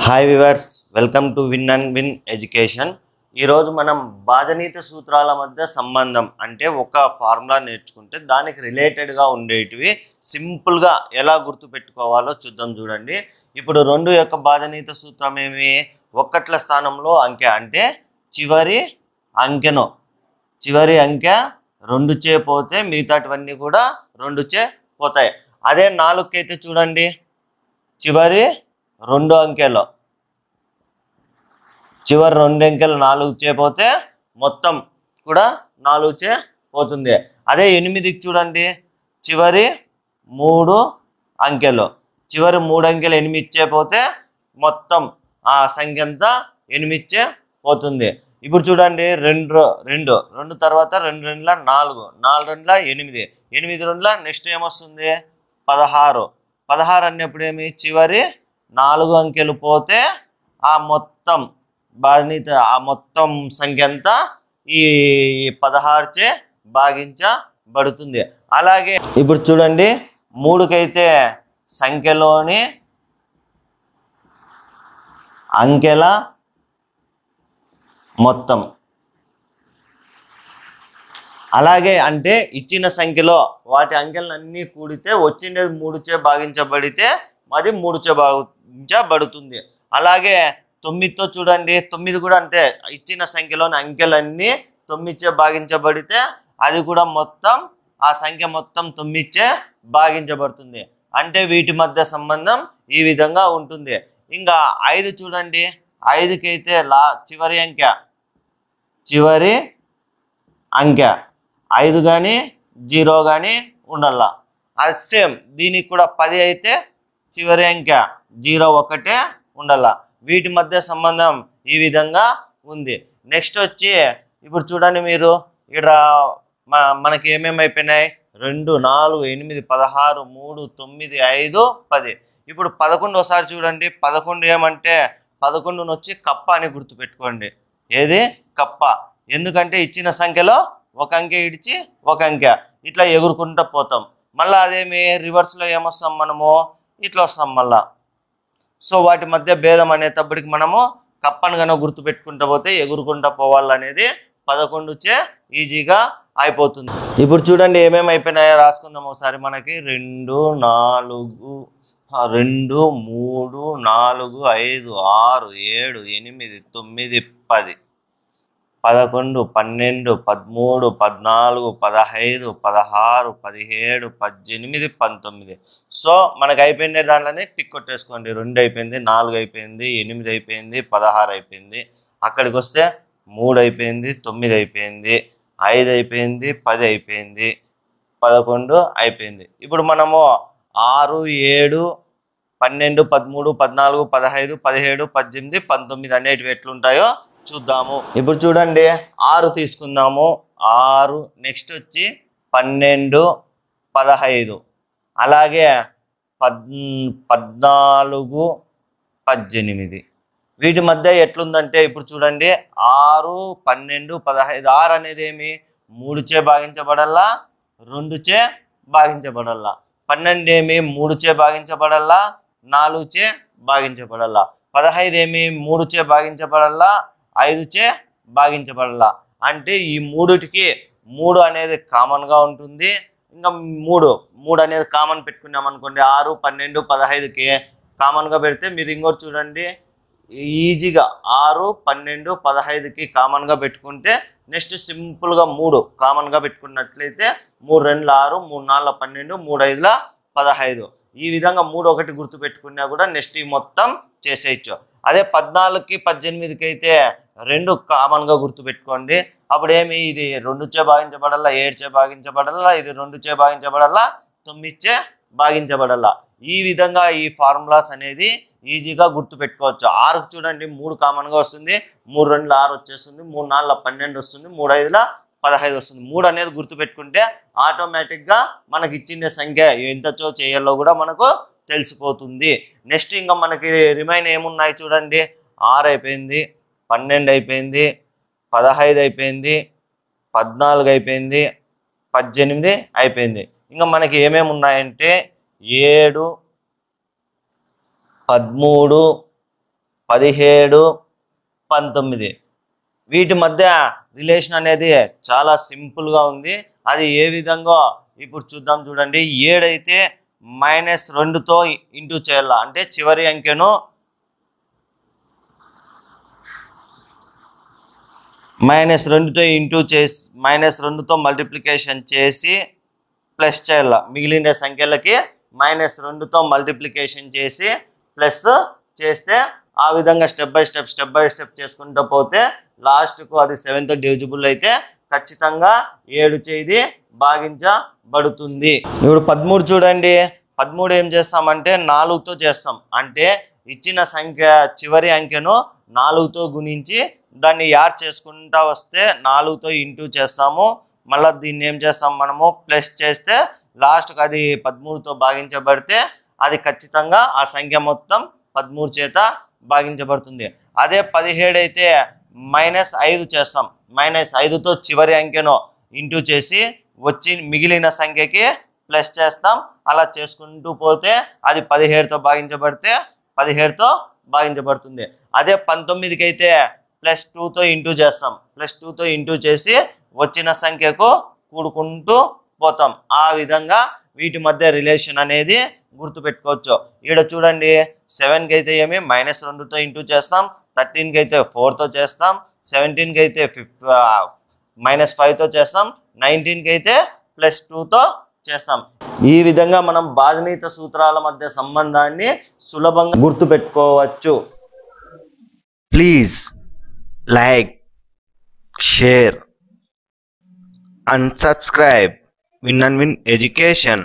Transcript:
Hi viewers, welcome to win and win education. ఈరోజు మనం బాజనీత సూత్రాల మధ్య సంబంధం అంటే ఒక ఫార్ములా నేర్చుకుంటే దానికి రిలేటెడ్గా ఉండేటివి సింపుల్గా ఎలా గుర్తుపెట్టుకోవాలో చూద్దాం. చూడండి, ఇప్పుడు 2 యొక్క బాజనీత సూత్రం ఏమి? ఒక్కట్ల స్థానంలో అంకె అంటే చివరి అంకె 2 చే పోతే మిగతావన్నీ కూడా 2 చే పోతాయి. అదే 4కి అయితే చూడండి, చివరి 2 అంకెలు 4 చే పోతే మొత్తం కూడా 4 చే పోతుంది. అదే 8కి చూడండి, చివరి 3 అంకెలు 8 చే పోతే మొత్తం ఆ సంఖ్య అంతా 8 చే పోతుంది. ఇప్పుడు చూడండి, 2 తర్వాత 2 2 4 4 2 8 8 2 నెక్స్ట్ ఏమొస్తుంది? 16 అన్నప్పుడు ఏమి? చివరి 4 అంకెలు పోతే ఆ మొత్తం మొత్తం సంఖ్య అంతా ఈ 16 చే భాగించబడుతుంది. అలాగే ఇప్పుడు చూడండి, 3కైతే సంఖ్యలోని అంకెల మొత్తం. అలాగే అంటే ఇచ్చిన సంఖ్యలో వాటి అంకెలన్నీ కూడితే వచ్చిండేది 3 చే భాగించబడితే అది 3 చే భాగించబడుతుంది. అలాగే 9తో చూడండి, 9 కూడా అంతే. ఇచ్చిన సంఖ్యలోని అంకెలన్నీ 9 చే భాగించబడితే అది కూడా మొత్తం ఆ సంఖ్య మొత్తం 9 చే భాగించబడుతుంది. అంటే వీటి మధ్య సంబంధం ఈ విధంగా ఉంటుంది. ఇంకా 5 చూడండి, 5కైతే చివరి అంకె 5 కానీ 0 కానీ ఉండాల. అది సేమ్ దీనికి కూడా 10 అయితే చివరి అంకె 0 1 ఉండాల. వీటి మధ్య సంబంధం ఈ విధంగా ఉంది. నెక్స్ట్ వచ్చి ఇప్పుడు చూడండి, మీరు ఇక్కడ మనకి ఏమేమి అయిపోయినాయి? 2 4 8 16 3 9 5 10. ఇప్పుడు 11 ఒకసారి చూడండి. 11 ఏమంటే 11 వచ్చి కప్ప అని గుర్తుపెట్టుకోండి. ఏది? కప్ప. ఎందుకంటే ఇచ్చిన సంఖ్యలో ఒక అంకె ఇడిచి ఒక అంకె ఇట్లా ఎగురుకుంటూ పోతాం. మళ్ళీ అదేమి రివర్స్లో ఏమొస్తాం? మనము ఇట్లా వస్తాం మళ్ళా. సో వాటి మధ్య భేదం అనేటప్పటికి మనము కప్పను కనుక గుర్తుపెట్టుకుంటూ పోతే ఎగురుకుంటూ పోవాలనేది 11 చే ఈజీగా అయిపోతుంది. ఇప్పుడు చూడండి ఏమేమి అయిపోయినాయో రాసుకుందాం ఒకసారి. మనకి 2 3 4 5 6 7 8 9 10 11 12 13 14 15 16 17 18 19. సో మనకు అయిపోయిన దాంట్లోనే టిక్ కొట్టేసుకోండి. 2 అయిపోయింది, 4 అయిపోయింది, 8 అయిపోయింది, 16 అయిపోయింది. అక్కడికి వస్తే 3 అయిపోయింది, 9 అయిపోయింది, 5 అయిపోయింది, 10 అయిపోయింది, 11 అయిపోయింది. ఇప్పుడు మనము 6 7 12 13 14 15 17 18 19 అనేటివి ఎట్లుంటాయో చూద్దాము. ఇప్పుడు చూడండి, 6 తీసుకుందాము. 6 నెక్స్ట్ వచ్చి 12 15 అలాగే 14 18. వీటి మధ్య ఎట్లుందంటే ఇప్పుడు చూడండి, 6 12 15. 6 అనేది ఏమి? 3 చే భాగించబడల్లా, 2 చే భాగించబడల్లా. 12 ఏమి? 3 చే భాగించబడల్లా, 4 చే భాగించబడల్లా. 15 ఏమి? 3 చే భాగించబడల్లా, 5 చే భాగించబడాల. అంటే ఈ మూడిటికి 3 అనేది కామన్గా ఉంటుంది. ఇంకా 3 అనేది కామన్ పెట్టుకున్నాం అనుకోండి. 6 12 15కి కామన్గా పెడితే మీరు ఇంకోటి చూడండి, ఈజీగా 6 12 15కి కామన్గా పెట్టుకుంటే నెక్స్ట్ సింపుల్గా 3 కామన్గా పెట్టుకున్నట్లయితే 3 2 6 3 4 12 3 5 15. ఈ విధంగా 3 1 గుర్తు పెట్టుకున్నా కూడా నెక్స్ట్ ఈ మొత్తం చేసేయచ్చు. అదే 14కి 18కి అయితే 2 కామన్గా గుర్తుపెట్టుకోండి. అప్పుడు ఏమి? ఇది 2 చే భాగించబడాలా, 7 చే భాగించబడాలా, ఇది 2 చే భాగించబడాలా, 9 చే భాగించబడాలా. ఈ విధంగా ఈ ఫార్ములాస్ అనేది ఈజీగా గుర్తుపెట్టుకోవచ్చు. 6కి చూడండి, 3 కామన్గా వస్తుంది, 3 2 6 వచ్చేస్తుంది, 3 4 12 వస్తుంది, 3 5 15 వస్తుంది. 3 అనేది గుర్తుపెట్టుకుంటే ఆటోమేటిక్గా మనకి ఇచ్చిన సంఖ్య ఎంతచో చేయాలో కూడా మనకు తెలిసిపోతుంది. నెక్స్ట్ ఇంకా మనకి రిమైన్ ఏమున్నాయి చూడండి, 6 అయిపోయింది, 12 అయిపోయింది, 15 అయిపోయింది, 14 అయిపోయింది, 18 అయిపోయింది. ఇంకా మనకి ఏమేమి ఉన్నాయంటే 7 13 17, 19 వీటి మధ్య రిలేషన్ అనేది చాలా సింపుల్గా ఉంది. అది ఏ విధంగా ఇప్పుడు చూద్దాం. చూడండి, 7 అయితే -2తో ఇంటూ చేయాల, అంటే చివరి అంకెను -2తో ఇంటూ చేసి -2తో మల్టిప్లికేషన్ చేసి ప్లస్ చేయాల. మిగిలిన సంఖ్యలకి -2తో మల్టిప్లికేషన్ చేసి ప్లస్ చేస్తే ఆ విధంగా స్టెప్ బై స్టెప్ చేసుకుంటూ పోతే లాస్ట్కు అది 7th డివిజిబుల్ అయితే ఖచ్చితంగా 7 చేది భాగించబడుతుంది. ఇప్పుడు 13 చూడండి. 13 ఏం చేస్తామంటే 4తో చేస్తాం. అంటే ఇచ్చిన సంఖ్య చివరి అంకెను 4తో గుణించి దాన్ని యాడ్ చేసుకుంటా వస్తే 4తో ఇంటూ చేస్తాము. మళ్ళీ దీన్ని ఏం చేస్తాం, మనము ప్లస్ చేస్తే లాస్ట్కి అది 13తో భాగించబడితే అది ఖచ్చితంగా ఆ సంఖ్య మొత్తం 13 చేత భాగించబడుతుంది. అదే 17 అయితే -5 చేస్తాం. -5తో చివరి అంకెను ఇంటూ చేసి వచ్చి మిగిలిన సంఖ్యకి ప్లస్ చేస్తాం. అలా చేసుకుంటూ పోతే అది 17తో భాగించబడితే 17తో భాగించబడుతుంది. అదే 19కి అయితే +2తో ఇంటూ చేస్తాం. +2తో ఇంటూ చేసి వచ్చిన సంఖ్యకు కూడుకుంటూ పోతాం. ఆ విధంగా వీటి మధ్య రిలేషన్ అనేది గుర్తుపెట్టుకోవచ్చు. ఇక్కడ చూడండి, 7కి అయితే ఏమి -2తో ఇంటూ చేస్తాం, 13కి అయితే 4తో చేస్తాం, 17కి అయితే -5తో చేస్తాం, 19కి అయితే +2తో చేస్తాం. ఈ విధంగా మనం భాజనీయ సూత్రాల మధ్య సంబంధాన్ని సులభంగా గుర్తుపెట్టుకోవచ్చు. Please like, share and subscribe Win and Win Education.